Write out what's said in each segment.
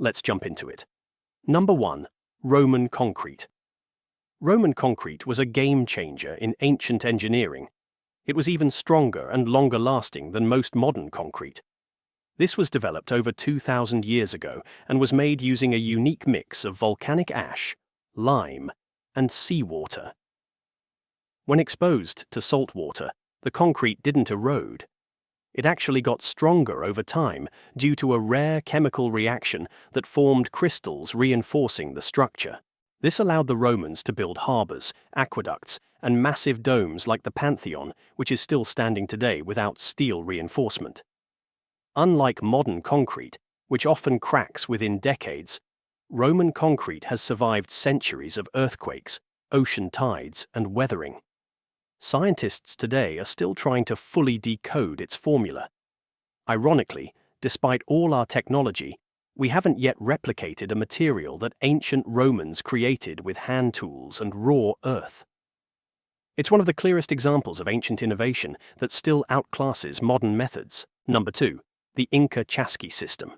Let's jump into it. Number 1. Roman concrete. Roman concrete was a game changer in ancient engineering. It was even stronger and longer lasting than most modern concrete. This was developed over 2,000 years ago and was made using a unique mix of volcanic ash, lime, and seawater. When exposed to salt water, the concrete didn't erode. It actually got stronger over time due to a rare chemical reaction that formed crystals reinforcing the structure. This allowed the Romans to build harbors, aqueducts, and massive domes like the Pantheon, which is still standing today without steel reinforcement. Unlike modern concrete, which often cracks within decades, Roman concrete has survived centuries of earthquakes, ocean tides, and weathering. Scientists today are still trying to fully decode its formula. Ironically, despite all our technology, we haven't yet replicated a material that ancient Romans created with hand tools and raw earth. It's one of the clearest examples of ancient innovation that still outclasses modern methods. Number 2. The Inca Chasky system.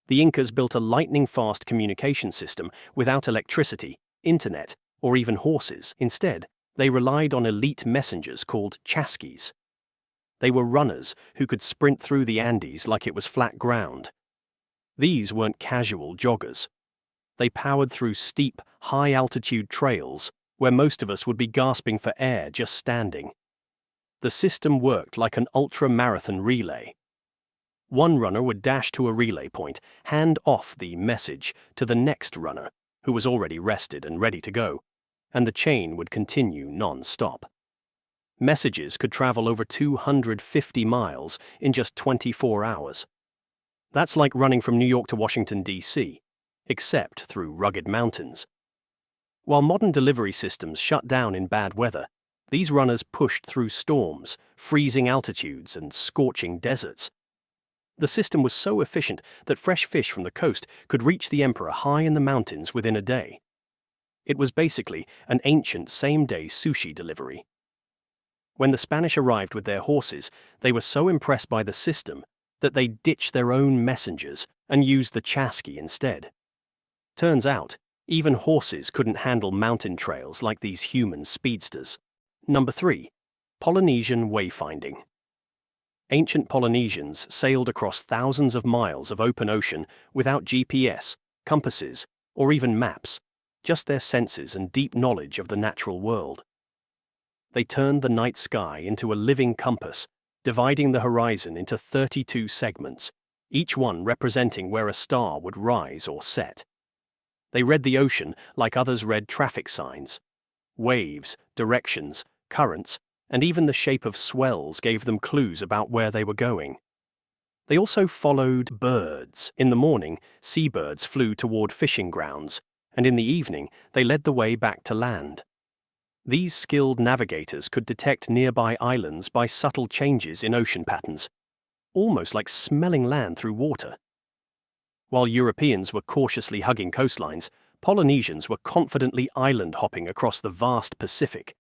The Incas built a lightning-fast communication system without electricity, internet, or even horses. Instead, they relied on elite messengers called Chaskys. They were runners who could sprint through the Andes like it was flat ground. These weren't casual joggers. They powered through steep, high-altitude trails where most of us would be gasping for air just standing. The system worked like an ultra-marathon relay. One runner would dash to a relay point, hand off the message to the next runner, who was already rested and ready to go, and the chain would continue non-stop. Messages could travel over 250 miles in just 24 hours. That's like running from New York to Washington, D.C., except through rugged mountains. While modern delivery systems shut down in bad weather, these runners pushed through storms, freezing altitudes, and scorching deserts. The system was so efficient that fresh fish from the coast could reach the emperor high in the mountains within a day. It was basically an ancient same-day sushi delivery. When the Spanish arrived with their horses, they were so impressed by the system that they ditched their own messengers and used the Chasky instead. Turns out, even horses couldn't handle mountain trails like these human speedsters. Number 3. Polynesian Wayfinding. Ancient Polynesians sailed across thousands of miles of open ocean without GPS, compasses, or even maps, just their senses and deep knowledge of the natural world. They turned the night sky into a living compass, dividing the horizon into 32 segments, each one representing where a star would rise or set. They read the ocean like others read traffic signs. Waves, directions, currents, and even the shape of swells gave them clues about where they were going. They also followed birds. In the morning, seabirds flew toward fishing grounds, and in the evening, they led the way back to land. These skilled navigators could detect nearby islands by subtle changes in ocean patterns, almost like smelling land through water. While Europeans were cautiously hugging coastlines, Polynesians were confidently island-hopping across the vast Pacific.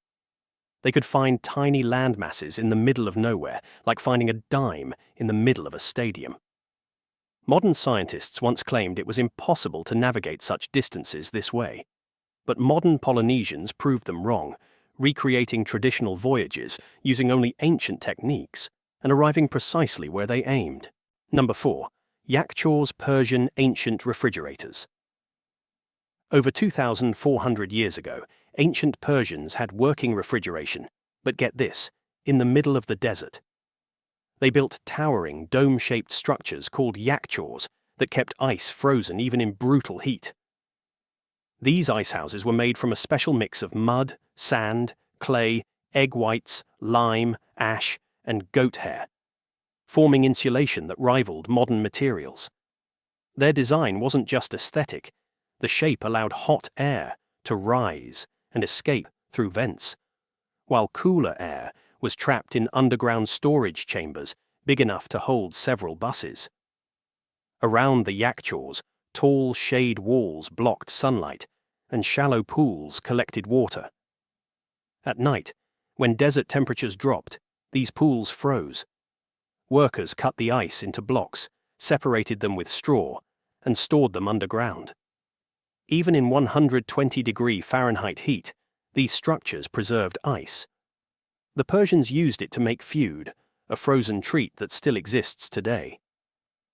They could find tiny land masses in the middle of nowhere, like finding a dime in the middle of a stadium. Modern scientists once claimed it was impossible to navigate such distances this way. But modern Polynesians proved them wrong, recreating traditional voyages using only ancient techniques and arriving precisely where they aimed. Number 4. Yakchaws' Persian ancient refrigerators. Over 2,400 years ago, ancient Persians had working refrigeration, but get this, in the middle of the desert. They built towering, dome-shaped structures called yakchaws that kept ice frozen even in brutal heat. These ice houses were made from a special mix of mud, sand, clay, egg whites, lime, ash, and goat hair, forming insulation that rivaled modern materials. Their design wasn't just aesthetic. The shape allowed hot air to rise and escape through vents, while cooler air was trapped in underground storage chambers big enough to hold several buses. Around the yakchaws, tall shade walls blocked sunlight, and shallow pools collected water. At night, when desert temperatures dropped, these pools froze. Workers cut the ice into blocks, separated them with straw, and stored them underground. Even in 120-degree Fahrenheit heat, these structures preserved ice. The Persians used it to make feud, a frozen treat that still exists today.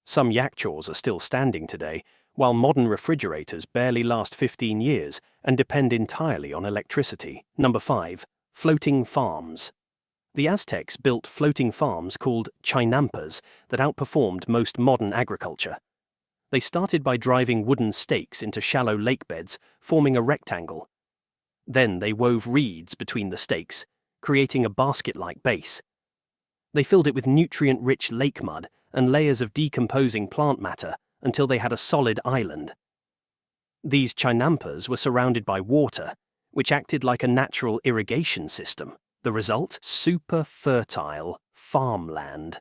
Some Yakchaws are still standing today, while modern refrigerators barely last 15 years and depend entirely on electricity. Number 5. Floating farms. The Aztecs built floating farms called chinampas that outperformed most modern agriculture. They started by driving wooden stakes into shallow lake beds, forming a rectangle. Then they wove reeds between the stakes, creating a basket-like base. They filled it with nutrient-rich lake mud and layers of decomposing plant matter until they had a solid island. These chinampas were surrounded by water, which acted like a natural irrigation system. The result? Super fertile farmland.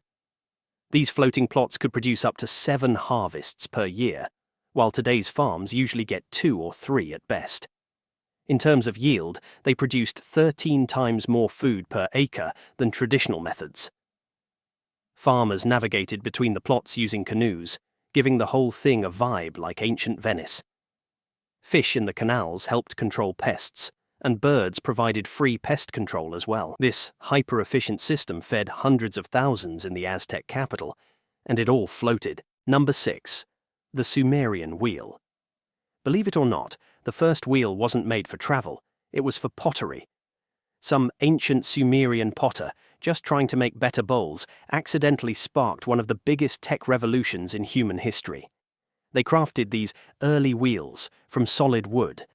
These floating plots could produce up to 7 harvests per year, while today's farms usually get 2 or 3 at best. In terms of yield, they produced 13 times more food per acre than traditional methods. Farmers navigated between the plots using canoes, giving the whole thing a vibe like ancient Venice. Fish in the canals helped control pests, and birds provided free pest control as well. This hyper-efficient system fed hundreds of thousands in the Aztec capital, and it all floated. Number 6. The Sumerian Wheel. Believe it or not, the first wheel wasn't made for travel, it was for pottery. Some ancient Sumerian potter, just trying to make better bowls, accidentally sparked one of the biggest tech revolutions in human history. They crafted these early wheels from solid wood,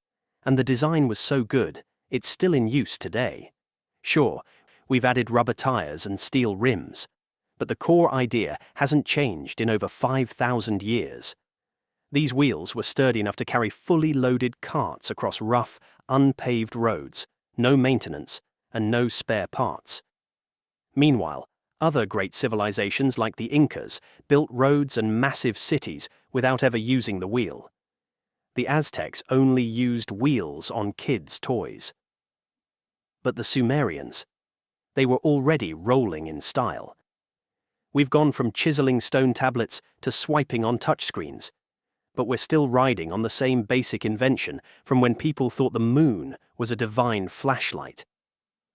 and the design was so good, it's still in use today. Sure, we've added rubber tires and steel rims, but the core idea hasn't changed in over 5,000 years. These wheels were sturdy enough to carry fully loaded carts across rough, unpaved roads, no maintenance, and no spare parts. Meanwhile, other great civilizations like the Incas built roads and massive cities without ever using the wheel. The Aztecs only used wheels on kids' toys. But the Sumerians, they were already rolling in style. We've gone from chiseling stone tablets to swiping on touchscreens, but we're still riding on the same basic invention from when people thought the moon was a divine flashlight.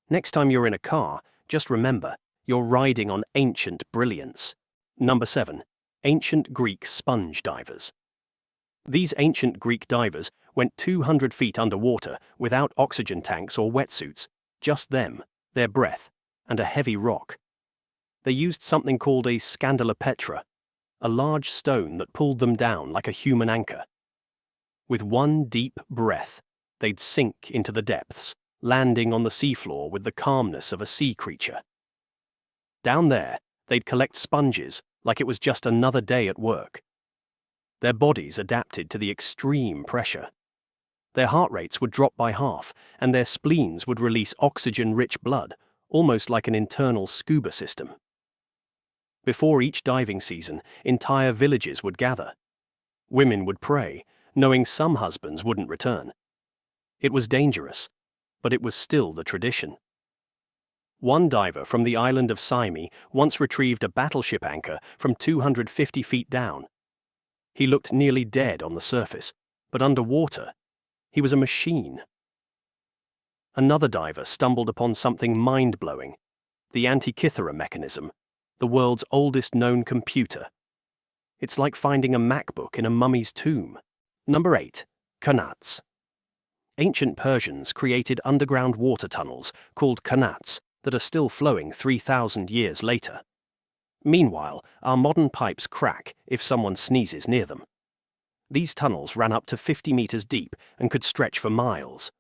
Next time you're in a car, just remember, you're riding on ancient brilliance. Number 7. Ancient Greek sponge divers. These ancient Greek divers went 200 feet underwater without oxygen tanks or wetsuits, just them, their breath, and a heavy rock. They used something called a scandalopetra, a large stone that pulled them down like a human anchor. With one deep breath, they'd sink into the depths, landing on the seafloor with the calmness of a sea creature. Down there, they'd collect sponges like it was just another day at work. Their bodies adapted to the extreme pressure. Their heart rates would drop by half, and their spleens would release oxygen-rich blood, almost like an internal scuba system. Before each diving season, entire villages would gather. Women would pray, knowing some husbands wouldn't return. It was dangerous, but it was still the tradition. One diver from the island of Symi once retrieved a battleship anchor from 250 feet down. He looked nearly dead on the surface, but underwater, he was a machine. Another diver stumbled upon something mind-blowing, the Antikythera mechanism, the world's oldest known computer. It's like finding a MacBook in a mummy's tomb. Number 8. Qanats. Ancient Persians created underground water tunnels called Qanats that are still flowing 3,000 years later. Meanwhile, our modern pipes crack if someone sneezes near them. These tunnels ran up to 50 meters deep and could stretch for miles.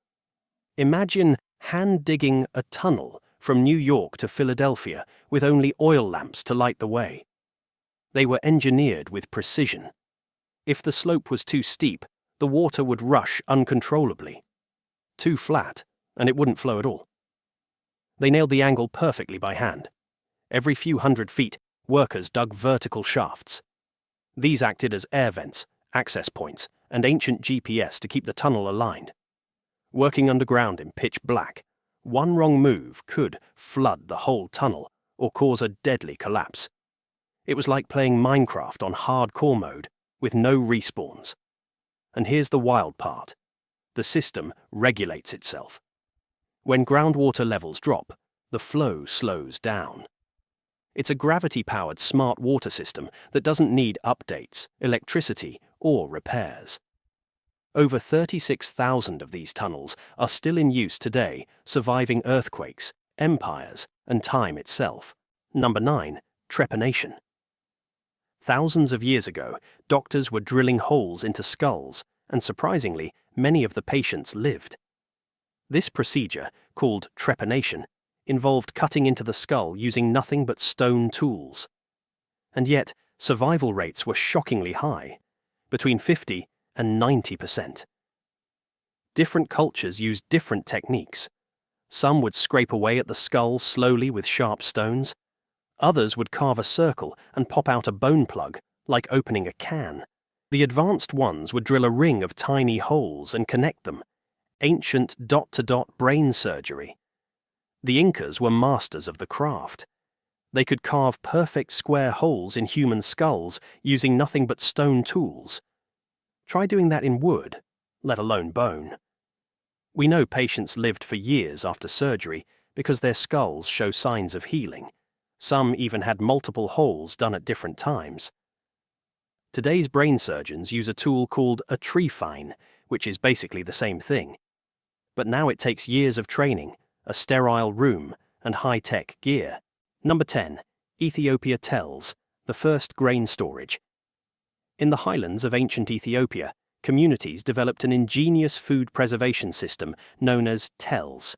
Imagine hand-digging a tunnel from New York to Philadelphia with only oil lamps to light the way. They were engineered with precision. If the slope was too steep, the water would rush uncontrollably. Too flat, and it wouldn't flow at all. They nailed the angle perfectly by hand. Every few hundred feet, workers dug vertical shafts. These acted as air vents, access points, and ancient GPS to keep the tunnel aligned. Working underground in pitch black, one wrong move could flood the whole tunnel or cause a deadly collapse. It was like playing Minecraft on hardcore mode, with no respawns. And here's the wild part. The system regulates itself. When groundwater levels drop, the flow slows down. It's a gravity-powered smart water system that doesn't need updates, electricity, or repairs. Over 36,000 of these tunnels are still in use today, surviving earthquakes, empires, and time itself. Number 9. Trepanation. Thousands of years ago, doctors were drilling holes into skulls, and surprisingly, many of the patients lived. This procedure, called trepanation, involved cutting into the skull using nothing but stone tools. And yet, survival rates were shockingly high, between 50 and 90%. Different cultures used different techniques. Some would scrape away at the skull slowly with sharp stones. Others would carve a circle and pop out a bone plug, like opening a can. The advanced ones would drill a ring of tiny holes and connect them. Ancient dot-to-dot brain surgery. The Incas were masters of the craft. They could carve perfect square holes in human skulls using nothing but stone tools. Try doing that in wood, let alone bone. We know patients lived for years after surgery because their skulls show signs of healing. Some even had multiple holes done at different times. Today's brain surgeons use a tool called a trephine, which is basically the same thing. But now it takes years of training, a sterile room, and high-tech gear. Number 10. Ethiopia Tels, the first grain storage. In the highlands of ancient Ethiopia, communities developed an ingenious food preservation system known as tels,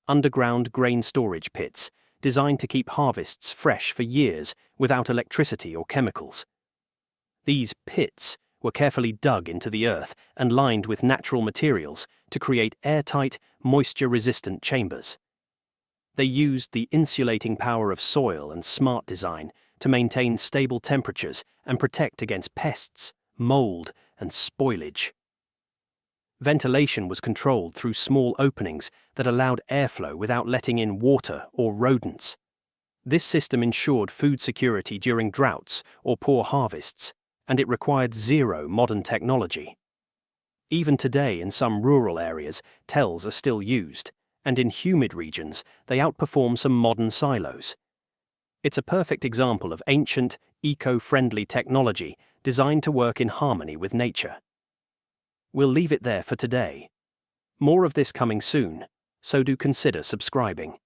underground grain storage pits, designed to keep harvests fresh for years without electricity or chemicals. These pits were carefully dug into the earth and lined with natural materials to create airtight, moisture-resistant chambers. They used the insulating power of soil and smart design to maintain stable temperatures and protect against pests, mold, and spoilage. Ventilation was controlled through small openings that allowed airflow without letting in water or rodents. This system ensured food security during droughts or poor harvests, and it required zero modern technology. Even today, in some rural areas, tels are still used, and in humid regions, they outperform some modern silos. It's a perfect example of ancient, eco-friendly technology designed to work in harmony with nature. We'll leave it there for today. More of this coming soon, so do consider subscribing.